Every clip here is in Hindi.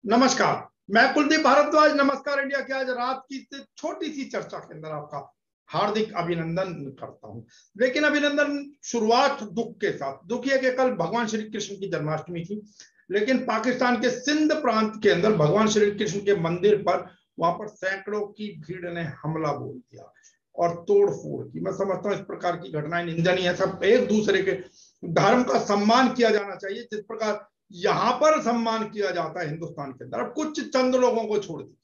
नमस्कार, मैं कुलदीप भारद्वाज नमस्कार इंडिया की आज रात की छोटी सी चर्चा के अंदर आपका हार्दिक अभिनंदन करता हूं। लेकिन अभिनंदन शुरुआत दुख के साथ। दुख है कि कल भगवान श्री कृष्ण की जन्माष्टमी थी, लेकिन पाकिस्तान के सिंध प्रांत के अंदर भगवान श्री कृष्ण के मंदिर पर वहां पर सैकड़ों की भीड़ ने हमला बोल दिया और तोड़फोड़ की। मैं समझता हूँ इस प्रकार की घटनाएं निंदनीय है। सब एक दूसरे के धर्म का सम्मान किया जाना चाहिए, जिस प्रकार यहां पर सम्मान किया जाता है हिंदुस्तान के अंदर। अब कुछ चंद लोगों को छोड़ दीजिए,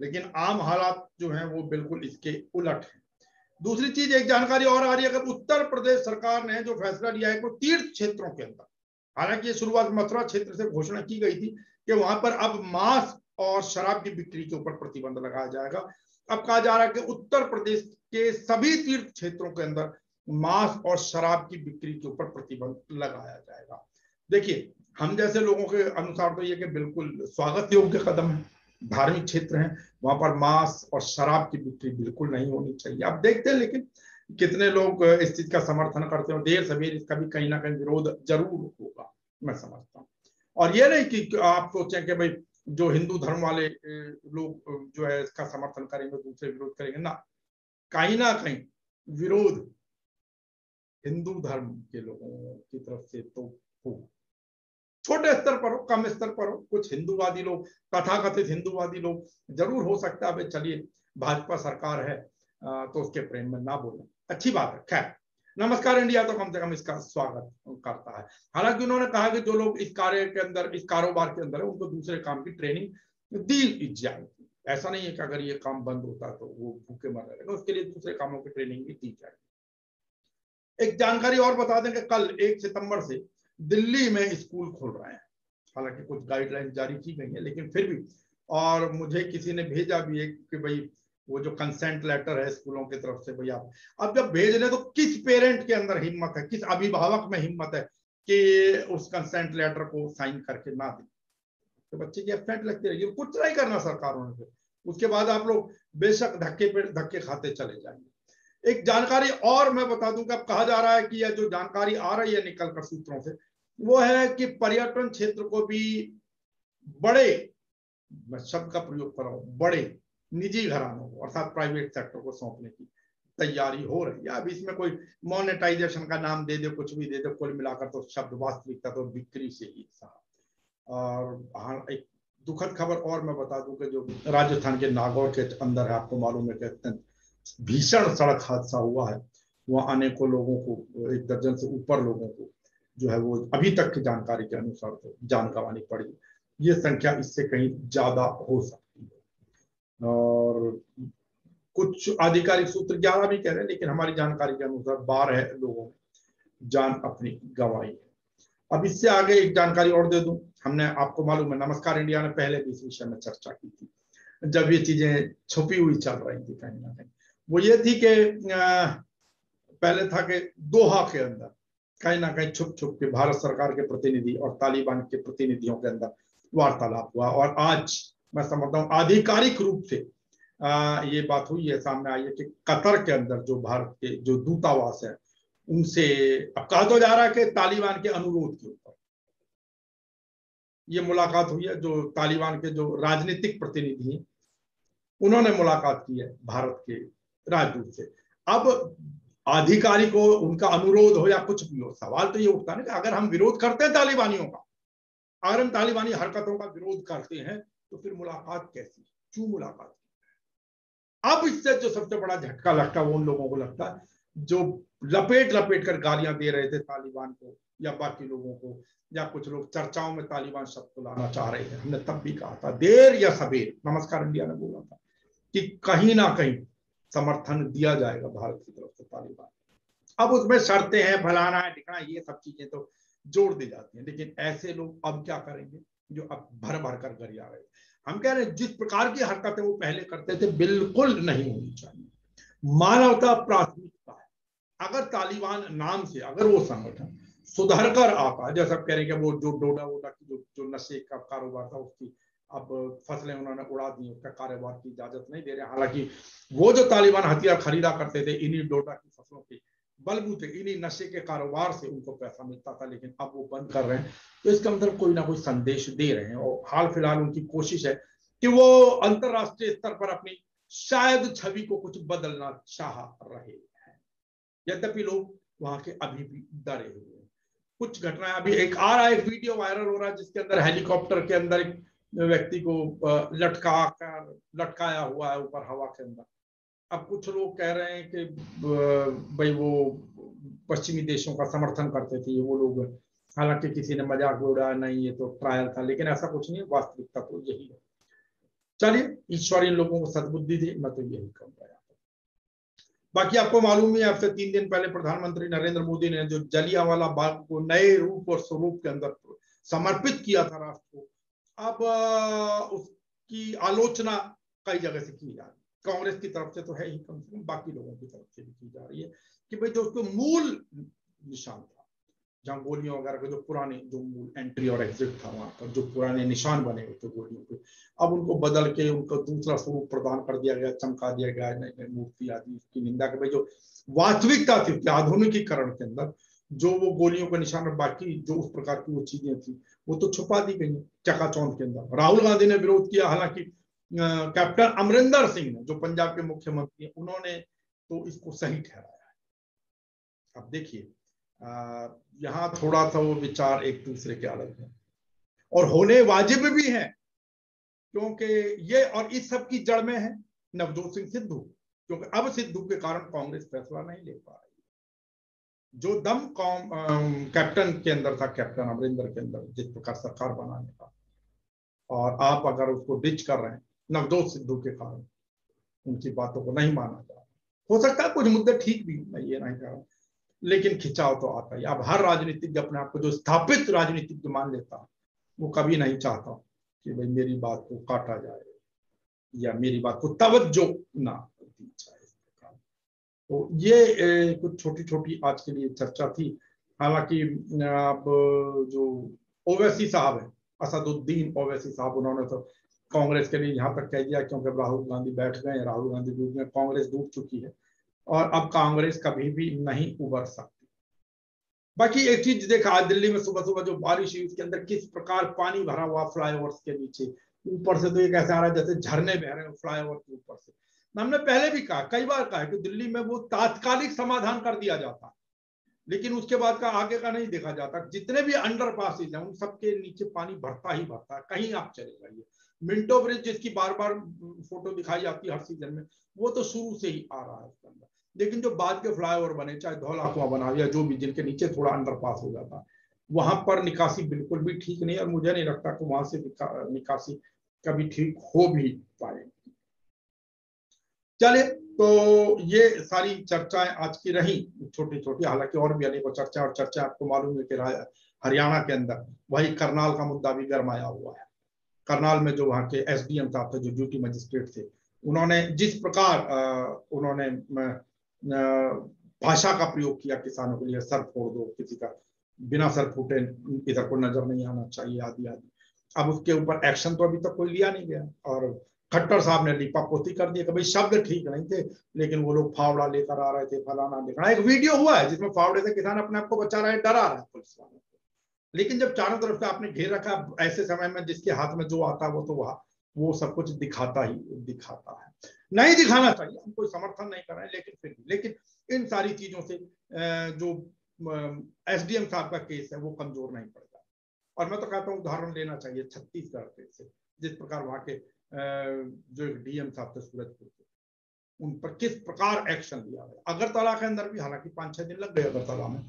लेकिन आम हालात जो हैं वो बिल्कुल इसके उलट है। दूसरी चीज, एक जानकारी और आ रही है कि उत्तर प्रदेश सरकार ने जो फैसला लिया है वो तीर्थ क्षेत्रों के अंदर, हालांकि ये शुरुआत मथुरा क्षेत्र से घोषणा की गई थी कि वहां पर अब मांस और शराब की बिक्री के ऊपर प्रतिबंध लगाया जाएगा। अब कहा जा रहा है कि उत्तर प्रदेश के सभी तीर्थ क्षेत्रों के अंदर मांस और शराब की बिक्री के ऊपर प्रतिबंध लगाया जाएगा। देखिए, हम जैसे लोगों के अनुसार तो ये कि बिल्कुल स्वागत योग्य कदम है। धार्मिक क्षेत्र है, वहां पर मांस और शराब की बिक्री बिल्कुल नहीं होनी चाहिए। अब देखते हैं लेकिन कितने लोग इस चीज का समर्थन करते हैं। देर सवेर इसका भी कहीं ना कहीं विरोध जरूर होगा, मैं समझता हूँ। और ये नहीं कि आप सोचें कि भाई जो हिंदू धर्म वाले लोग जो है इसका समर्थन करेंगे, दूसरे विरोध करेंगे ना कहीं विरोध हिंदू धर्म के लोगों की तरफ से तो हो। छोटे स्तर पर हो, कम स्तर पर हो, कुछ हिंदूवादी लोग, तथाकथित हिंदूवादी लोग जरूर हो सकता है चलिए भाजपा सरकार है तो उसके प्रेम में ना बोले, अच्छी बात है। खैर, नमस्कार इंडिया तो कम से कम इसका स्वागत करता है। हालांकि उन्होंने कहा कि जो लोग इस कार्य के अंदर, इस कारोबार के अंदर है, उनको दूसरे काम की ट्रेनिंग दी जाएगी। ऐसा नहीं है कि अगर ये काम बंद होता तो वो भूखे मर रहेगा, उसके लिए दूसरे कामों की ट्रेनिंग भी दी जाएगी। एक जानकारी और बता दें कि कल 1 सितंबर से दिल्ली में स्कूल खुल रहे हैं। हालांकि कुछ गाइडलाइन जारी की गई है, लेकिन फिर भी, और मुझे किसी ने भेजा भी है कि भाई वो जो कंसेंट लेटर है स्कूलों की तरफ से, भाई आप अब जब भेज रहे तो किस पेरेंट के अंदर हिम्मत है, किस अभिभावक में हिम्मत है कि उस कंसेंट लेटर को साइन करके ना दे, तो बच्चे की एब्सेंट लगती रहेगी। कुछ नहीं करना सरकारों ने, उसके बाद आप लोग बेशक धक्के पे धक्के खाते चले जाएंगे। एक जानकारी और मैं बता दूं कि अब कहा जा रहा है कि यह जो जानकारी आ रही है निकल कर सूत्रों से, वो है कि पर्यटन क्षेत्र को भी बड़े, मैं शब्द का प्रयोग कर रहा हूं, बड़े निजी घरानों को अर्थात प्राइवेट सेक्टर को सौंपने की तैयारी हो रही है। अब इसमें कोई मोनेटाइजेशन का नाम दे दे, कुछ भी दे दे, कुल मिलाकर तो शब्द वास्तविकता तो बिक्री से ही साहब। और एक दुखद खबर और मैं बता दूं कि जो राजस्थान के नागौर के अंदर है, आपको मालूम है कि भीषण सड़क हादसा हुआ है। वहां अनेकों लोगों को, 1 दर्जन से ऊपर लोगों को जो है वो अभी तक की जानकारी के अनुसार तो जान गंवानी पड़ी। ये संख्या इससे कहीं ज्यादा हो सकती है और कुछ आधिकारिक सूत्र 11 भी कह रहे हैं, लेकिन हमारी जानकारी के अनुसार 12 लोगों ने जान अपनी गंवाई है। अब इससे आगे एक जानकारी और दे दूं, हमने, आपको मालूम है नमस्कार इंडिया ने पहले भी इस विषय में चर्चा की थी जब ये चीजें छुपी हुई चल रही थी कहीं ना कहीं। वो ये थी कि पहले था कि दोहा के अंदर कहीं ना कहीं छुप छुप के भारत सरकार के प्रतिनिधि और तालिबान के प्रतिनिधियों के अंदर वार्तालाप हुआ, और आज मैं समझता हूँ आधिकारिक रूप से ये बात हुई है, सामने आई है कि कतर के अंदर जो भारत के जो दूतावास है उनसे अब कहा तो जा रहा है कि तालिबान के अनुरोध के ऊपर ये मुलाकात हुई है। जो तालिबान के जो राजनीतिक प्रतिनिधि हैं उन्होंने मुलाकात की है भारत के राजदूत से। अब आधिकारिक हो, उनका अनुरोध हो या कुछ भी हो, सवाल तो ये उठता है कि अगर हम विरोध करते हैं तालिबानियों का, अगर हम तालिबानी हरकतों का विरोध करते हैं तो फिर मुलाकात कैसी, क्यों मुलाकात? अब इससे जो सबसे बड़ा झटका लगता है वो उन लोगों को लगता है जो लपेट लपेट कर गालियां दे रहे थे तालिबान को या बाकी लोगों को, या कुछ लोग चर्चाओं में तालिबान शब्द को लाना चाह रहे थे। हमने तब भी कहा था, देर या सबेर, नमस्कार इंडिया ने बोला था कि कहीं ना कहीं समर्थन दिया जाएगा भारत की तरफ से तालिबान। अब उसमें शर्तें हैं, फलाना है, ठिकाना, ये सब चीजें तो जोड़ दी जाती हैं, लेकिन ऐसे लोग अब क्या करेंगे जो अब भर भर कर गरिया रहे। हम कह रहे हैं जिस प्रकार की हरकतें वो पहले करते थे बिल्कुल नहीं होनी चाहिए। मानवता प्राथमिकता है। अगर तालिबान नाम से अगर वो संगठन सुधर कर आता, जैसा कह रहे हैं कि वो जो डोडा वोडा की जो नशे का कारोबार था उसकी अब फसलें उन्होंने उड़ा दी, उसका कारोबार की इजाजत नहीं दे रहे। हालांकि वो जो तालिबान हथियार खरीदा करते थे इन्हीं डोडा की फसलों के बलबूते, इन्हीं नशे के कारोबार से उनको पैसा मिलता था, लेकिन अब वो बंद कर रहे हैं। तो इसका मतलब कोई ना कोई संदेश दे रहे हैं। और हाल फिलहाल उनकी कोशिश है कि वो अंतरराष्ट्रीय स्तर पर अपनी शायद छवि को कुछ बदलना चाह रहे हैं, यद्यपि लोग वहां के अभी भी डरे हुए हैं। कुछ घटनाएं अभी एक आ रहा है, एक वीडियो वायरल हो रहा है जिसके अंदर हेलीकॉप्टर के अंदर एक व्यक्ति को लटकाया हुआ है ऊपर हवा के अंदर। अब कुछ लोग कह रहे हैं कि भाई वो पश्चिमी देशों का समर्थन करते थे वो लोग, हालांकि किसी ने मजाक उड़ाया, नहीं ये तो ट्रायल था, लेकिन ऐसा कुछ नहीं है, वास्तविकता तो यही है। चलिए, ईश्वर इन लोगों को सद्बुद्धि दे, मैं तो यही कहूंगा। बाकी आपको मालूम ही, आपसे 3 दिन पहले प्रधानमंत्री नरेंद्र मोदी ने जो जलियांवाला बाग को नए रूप और स्वरूप के अंदर समर्पित किया था राष्ट्र को, अब उसकी आलोचना कई जगह से की जा रही है। कांग्रेस की तरफ से तो है ही, कम से कम बाकी लोगों की तरफ से भी की जा रही है कि भाई जो उसको मूल निशान था, जहां गोलियों वगैरह के जो पुराने जो मूल एंट्री और एग्जिट था, वहां पर जो पुराने निशान बने हुए थे गोलियों के, अब उनको बदल के उनको दूसरा स्वरूप प्रदान कर दिया गया, चमका दिया गया, नई नई मूर्ति आदि उसकी निंदा के भाई जो वास्तविकता थी आधुनिकीकरण के अंदर, जो वो गोलियों के निशान और बाकी जो उस प्रकार की वो चीजें थी वो तो छुपा दी गई चकाचौंध के अंदर। राहुल गांधी ने विरोध किया, हालांकि कैप्टन अमरिंदर सिंह ने, जो पंजाब के मुख्यमंत्री, उन्होंने तो इसको सही ठहराया है। अब देखिए, यहाँ थोड़ा सा वो विचार एक दूसरे के अलग है और होने वाजिब भी है, क्योंकि ये और इस सब की जड़ में है नवजोत सिंह सिद्धू, क्योंकि अब सिद्धू के कारण कांग्रेस फैसला नहीं ले पा रही। जो दम कैप्टन के अंदर था, कैप्टन अमरिंदर के अंदर, जिस प्रकार सरकार बनाने का, और आप अगर उसको डिच कर रहे हैं नवजोत सिद्धू के कारण, उनकी बातों को नहीं माना जा रहा। हो सकता है कुछ मुद्दे ठीक भी, मैं ये नहीं कह रहा, लेकिन खिंचाव तो आता ही। अब हर राजनीतिक अपने आप को जो स्थापित राजनीतिक मान लेता, वो कभी नहीं चाहता कि भाई मेरी बात को काटा जाए या मेरी बात को तवज्जो ना दी जाए। तो ये कुछ छोटी छोटी आज के लिए चर्चा थी। हालांकि अब जो ओवैसी साहब है, असदुद्दीन ओवैसी साहब, उन्होंने तो कांग्रेस के लिए यहाँ तक कह दिया, क्योंकि राहुल गांधी बैठ गए, राहुल गांधी डूब गए, कांग्रेस डूब चुकी है और अब कांग्रेस कभी भी नहीं उबर सकती। बाकी एक चीज देखा, आज दिल्ली में सुबह सुबह जो बारिश हुई उसके अंदर किस प्रकार पानी भरा हुआ फ्लाईओवर्स के नीचे, ऊपर से तो एक ऐसा आ रहा है जैसे झरने बह रहे हैं फ्लाईओवर के ऊपर से। हमने पहले भी कहा, कई बार कहा कि दिल्ली में वो तात्कालिक समाधान कर दिया जाता, लेकिन उसके बाद का आगे का नहीं देखा जाता। जितने भी अंडरपासेज हैं उन सबके नीचे पानी भरता ही भरता है, कहीं आप चले जाइए। मिंटो ब्रिज जिसकी बार बार फोटो दिखाई जाती है हर सीजन में, वो तो शुरू से ही आ रहा है उसके अंदर, लेकिन जो बाद के फ्लाईओवर बने, चाहे धौला कुआं बना या जो भी, जिनके नीचे थोड़ा अंडरपास हो जाता, वहां पर निकासी बिल्कुल भी ठीक नहीं, और मुझे नहीं लगता कि वहां से निकासी कभी ठीक हो भी पाएगी। चले, तो ये सारी चर्चाएं आज की रही, छोटी छोटी, हालांकि और भी अनेकों चर्चा, और चर्चा आपको मालूम है कि हरियाणा के अंदर वही करनाल का मुद्दा भी गरमाया हुआ है। करनाल में जो वहाँ के एसडीएम साहब थे, जो ड्यूटी मजिस्ट्रेट थे, उन्होंने जिस प्रकार उन्होंने भाषा का प्रयोग किया किसानों के लिए, सर फोड़ दो, किसी का बिना सर फूटे इधर को नजर नहीं आना चाहिए, आदि आदि। अब उसके ऊपर एक्शन तो अभी तक कोई लिया नहीं गया, और खट्टर साहब ने लिपापोती कर दिया कि भाई शब्द ठीक नहीं थे, लेकिन वो लोग फावड़ा लेकर आ रहे थे, फलाना देखना। एक वीडियो हुआ है जिसमें फावड़े से किसान अपने आप को बचा रहा है, डरा रहा है पुलिस वालों को, लेकिन जब चारों तरफ से आपने घेर रखा, ऐसे समय में जिसके हाथ में जो आता है वो तो वो सब कुछ दिखाता ही दिखाता है। नहीं दिखाना चाहिए, हम कोई समर्थन नहीं कर रहे हैं, लेकिन फिर भी, लेकिन इन सारी चीजों से जो एसडीएम साहब का केस है वो कमजोर नहीं पड़ता। और मैं तो कहता हूँ उदाहरण लेना चाहिए छत्तीसगढ़ से, जिस प्रकार वहां के जो डीएम साहब थे सूरजपुर के, उन पर किस प्रकार एक्शन लिया गया। अगरतला के अंदर भी हालांकि 5-6 दिन लग गए अगरतला में,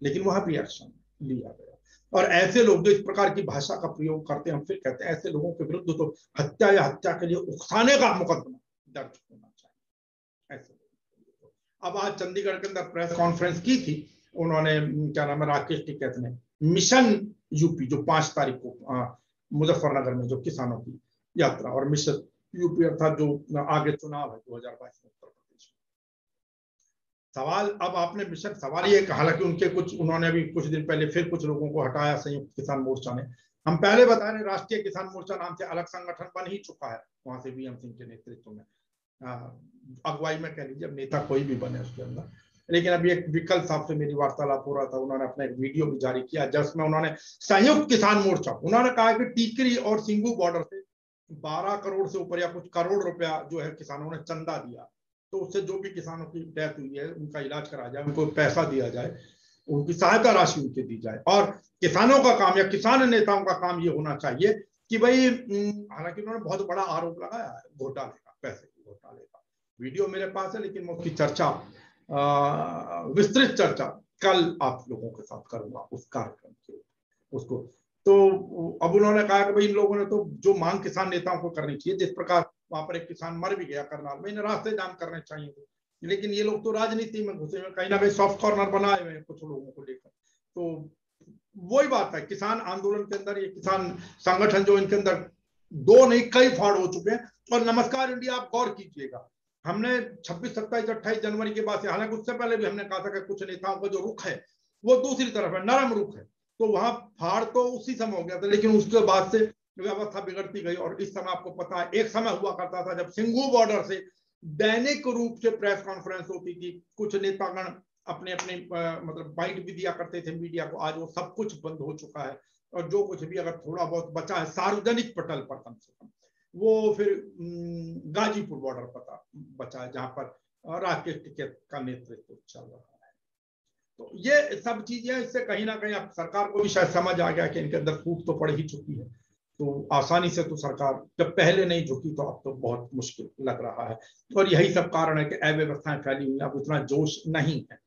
लेकिन वहां भी एक्शन लिया गया। और ऐसे लोग जो इस प्रकार की भाषा का प्रयोग करते हैं, हम फिर कहते हैं ऐसे लोगों के विरुद्ध तो हत्या या हत्या के लिए उकसाने का मुकदमा दर्ज होना चाहिए ऐसे लोग। अब आज चंडीगढ़ के अंदर प्रेस कॉन्फ्रेंस की थी, उन्होंने क्या नाम है, राकेश टिकैत ने, मिशन यूपी जो 5 तारीख को मुजफ्फरनगर में जो किसानों की यात्रा, और मिशन यूपी अर्थात जो आगे चुनाव है 2022 में उत्तर प्रदेश में। सवाल अब आपने मिशन, सवाल ये, हालांकि उनके कुछ, उन्होंने अभी कुछ दिन पहले फिर कुछ लोगों को हटाया संयुक्त किसान मोर्चा ने। हम पहले बता रहे, राष्ट्रीय किसान मोर्चा नाम से अलग संगठन बन ही चुका है वहां से वीएम सिंह के नेतृत्व में, अगुवाई में कह लीजिए, नेता कोई भी बने उसके अंदर। लेकिन अभी एक विकल्प साहब से मेरी वार्तालाप हो रहा था, उन्होंने अपना एक वीडियो भी जारी किया जिसमें उन्होंने संयुक्त किसान मोर्चा, उन्होंने कहा कि टीकरी और सिंगू बॉर्डर से 12 करोड़ से ऊपर या कुछ करोड़ रुपया जो है किसानों ने चंदा दिया, तो उससे जो भी किसानों की डेथ हुई है उनका इलाज कराया जाए, उनको पैसा दिया जाए, उनकी सहायता राशि उनके दी जाए। और किसानों का काम या किसान नेताओं का काम ये होना चाहिए कि भाई, हालांकि उन्होंने बहुत बड़ा आरोप लगाया है घोटाले का, पैसे के घोटाले का, वीडियो मेरे पास है, लेकिन मैं उसकी चर्चा, विस्तृत चर्चा कल आप लोगों के साथ करूंगा उस कार्यक्रम के उसको। तो अब उन्होंने कहा कि भाई इन लोगों ने तो जो मांग किसान नेताओं को करनी चाहिए, जिस प्रकार वहां पर एक किसान मर भी गया करनाल में, इन्हें रास्ते जाम करने चाहिए थे, लेकिन ये लोग तो राजनीति में घुसे हुए, कहीं ना कहीं सॉफ्ट कॉर्नर बनाए हुए हैं कुछ लोगों को लेकर। तो वही बात है, किसान आंदोलन के अंदर ये किसान संगठन जो इनके अंदर दो नहीं कई फाड़ हो चुके हैं। और नमस्कार इंडिया, आप गौर कीजिएगा, हमने 26, 27, 28 जनवरी के बाद से, हालांकि उससे पहले भी हमने कहा था कि कुछ नेताओं का जो रुख है वो दूसरी तरफ है, नरम रुख है, तो वहां फाड़ तो उसी समय हो गया था, लेकिन उसके बाद से व्यवस्था बिगड़ती गई। और इस समय आपको पता है, एक समय हुआ करता था जब सिंघू बॉर्डर से दैनिक रूप से प्रेस कॉन्फ्रेंस होती थी, कुछ नेतागण अपने अपने मतलब बाइट भी दिया करते थे मीडिया को, आज वो सब कुछ बंद हो चुका है। और जो कुछ भी अगर थोड़ा बहुत बचा है सार्वजनिक पटल पर कम से कम, वो फिर गाजीपुर बॉर्डर पर बचा है, जहां पर राकेश टिकैत का नेतृत्व चल रहा है। तो ये सब चीजें, इससे कहीं ना कहीं अब सरकार को भी शायद समझ आ गया कि इनके अंदर फूट तो पड़ ही चुकी है, तो आसानी से तो सरकार जब पहले नहीं झुकी तो अब तो बहुत मुश्किल लग रहा है। और यही सब कारण है कि अव्यवस्थाएं फैली हुई, अब उतना जोश नहीं है।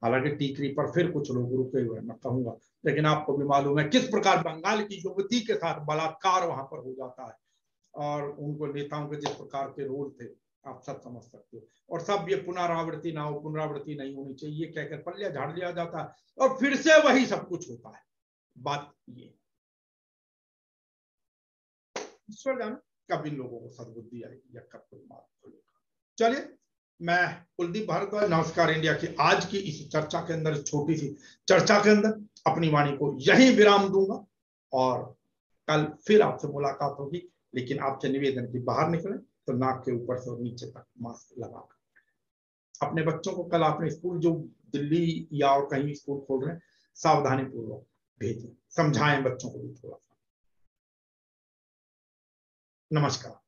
हालांकि टीकरी पर फिर कुछ लोग रुके हुए मैं कहूंगा, लेकिन आपको भी मालूम है किस प्रकार बंगाल की युवती के साथ बलात्कार वहां पर हो जाता है, और उनको नेताओं के जिस प्रकार के रोल थे आप सब समझ सकते हो। और सब ये पुनरावृत्ति ना हो, पुनरावृत्ति नहीं होनी चाहिए कहकर पल्ले झाड़ लिया जाता है और फिर से वही सब कुछ होता है। बात ये, ईश्वर जाने कब इन लोगों को सद्बुद्धि आएगी या कब कोई बात खुलेगा। चलिए, मैं कुलदीप भारद्वाज, नमस्कार इंडिया की आज की इस चर्चा के अंदर, छोटी सी चर्चा के अंदर अपनी वाणी को यही विराम दूंगा, और कल फिर आपसे मुलाकात होगी। लेकिन आपसे निवेदन की बाहर निकले तो नाक के ऊपर से और नीचे तक मास्क लगाकर, अपने बच्चों को कल आपने स्कूल जो दिल्ली या और कहीं स्कूल खोल रहे हैं सावधानी पूर्वक भेजें, समझाएं बच्चों को भी थोड़ा सा। नमस्कार।